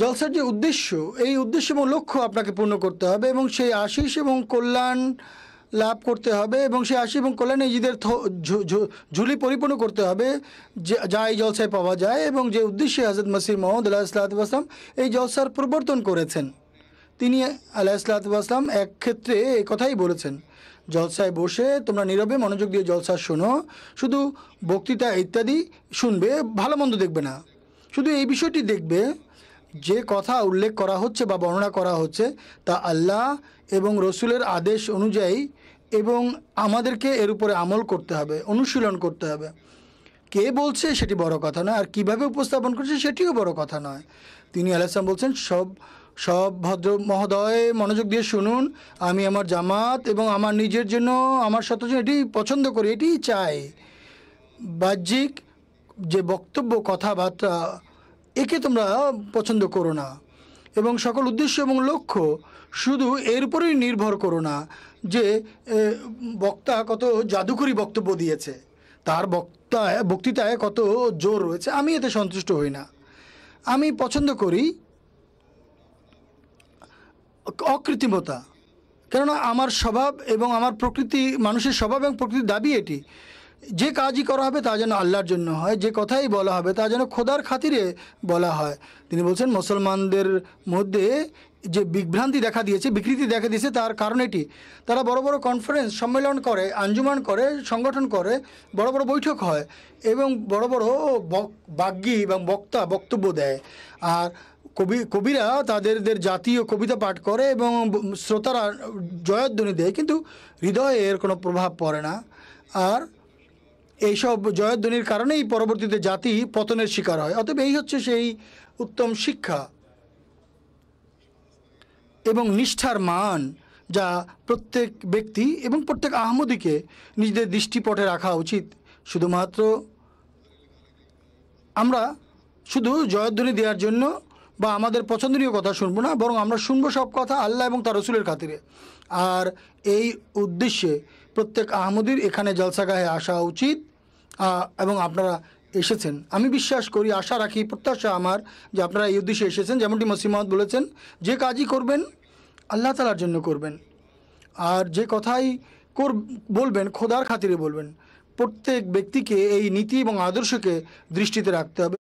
জলসার যে উদ্দেশ্য, এই উদ্দেশ্য এবং লক্ষ্য আপনাকে পূর্ণ করতে হবে এবং সেই আশিস এবং কল্যাণ লাভ করতে হবে এবং সেই আশিস এবং কল্যাণ নিজেদের ঝুলি পরিপূর্ণ করতে হবে, যা এই জলসায় পাওয়া যায় এবং যে উদ্দেশ্যে হযরত মসিহ মউদ আলাইহিসসালাম এই জলসার প্রবর্তন করেছেন। তিনি আলাইহিসসালাম এক ক্ষেত্রে এই কথাই বলেছেন, জলসায় বসে তোমরা নীরবে মনোযোগ দিয়ে জলসা শোনো, শুধু বক্তৃতা ইত্যাদি শুনবে, ভালো মন্দ দেখবে না, শুধু এই বিষয়টি দেখবে যে কথা উল্লেখ করা হচ্ছে বা বর্ণনা করা হচ্ছে তা আল্লাহ এবং রসুলের আদেশ অনুযায়ী, এবং আমাদেরকে এর উপরে আমল করতে হবে, অনুশীলন করতে হবে। কে বলছে সেটি বড় কথা নয়, আর কিভাবে উপস্থাপন করছে সেটিও বড় কথা নয়। তিনি আলাইহিসসালাম বলছেন, সব ভদ্র মহোদয় মনোযোগ দিয়ে শুনুন, আমি আমার জামাত এবং আমার নিজের জন্য, আমার সাথে এটি পছন্দ করি, এটি চাই। বাহ্যিক যে বক্তব্য, কথাবার্তা, একে তোমরা পছন্দ করো না এবং সকল উদ্দেশ্য এবং লক্ষ্য শুধু এর উপরেই নির্ভর করো না যে বক্তা কত জাদুকরী বক্তব্য দিয়েছে, তার বক্তৃতায় কত জোর রয়েছে। আমি এতে সন্তুষ্ট হই না। আমি পছন্দ করি অকৃত্রিমতা, কেননা আমার স্বভাব এবং আমার প্রকৃতি, মানুষের স্বভাব এবং প্রকৃতির দাবি এটি, যে কাজই করা হবে তা যেন আল্লাহর জন্য হয়, যে কথাই বলা হবে তা যেন খোদার খাতিরে বলা হয়। তিনি বলছেন, মুসলমানদের মধ্যে যে বিভ্রান্তি দেখা দিয়েছে, বিকৃতি দেখা দিয়েছে, তার কারণ এটি, তারা বড় বড় কনফারেন্স, সম্মেলন করে, আঞ্জুমান করে, সংগঠন করে, বড় বড় বৈঠক হয় এবং বড় বড় বাগ্মী এবং বক্তা বক্তব্য দেয়, আর কবিরা তাদের জাতীয় কবিতা পাঠ করে এবং শ্রোতারা জয়ধ্বনি দেয়, কিন্তু হৃদয়ে এর কোনো প্রভাব পড়ে না। আর এইসব জয়ধ্বনির কারণেই পরবর্তীতে জাতি পতনের শিকার হয়। অতএব এই হচ্ছে সেই উত্তম শিক্ষা এবং নিষ্ঠার মান, যা প্রত্যেক ব্যক্তি এবং প্রত্যেক আহমদীকে নিজেদের দৃষ্টিপটে রাখা উচিত। শুধুমাত্র আমরা শুধু জয়ধ্বনি দেওয়ার জন্য বা আমাদের পছন্দনীয় কথা শুনবো না, বরং আমরা শুনবো সব কথা আল্লাহ এবং তার রসুলের খাতিরে। আর এই উদ্দেশ্যে প্রত্যেক আহমদীর এখানে জলসাগাহে আসা উচিত এবং আপনারা এসেছেন। আমি বিশ্বাস করি, আশা রাখি, প্রত্যাশা আমার যে আপনারা এই উদ্দেশ্যে এসেছেন। যেমনটি মসিহ মউদ বলেছেন, যে কাজই করবেন আল্লাহ তাআলার জন্য করবেন, আর যে কথাই বলবেন খোদার খাতিরে বলবেন। প্রত্যেক ব্যক্তিকে এই নীতি এবং আদর্শকে দৃষ্টিতে রাখতে হবে।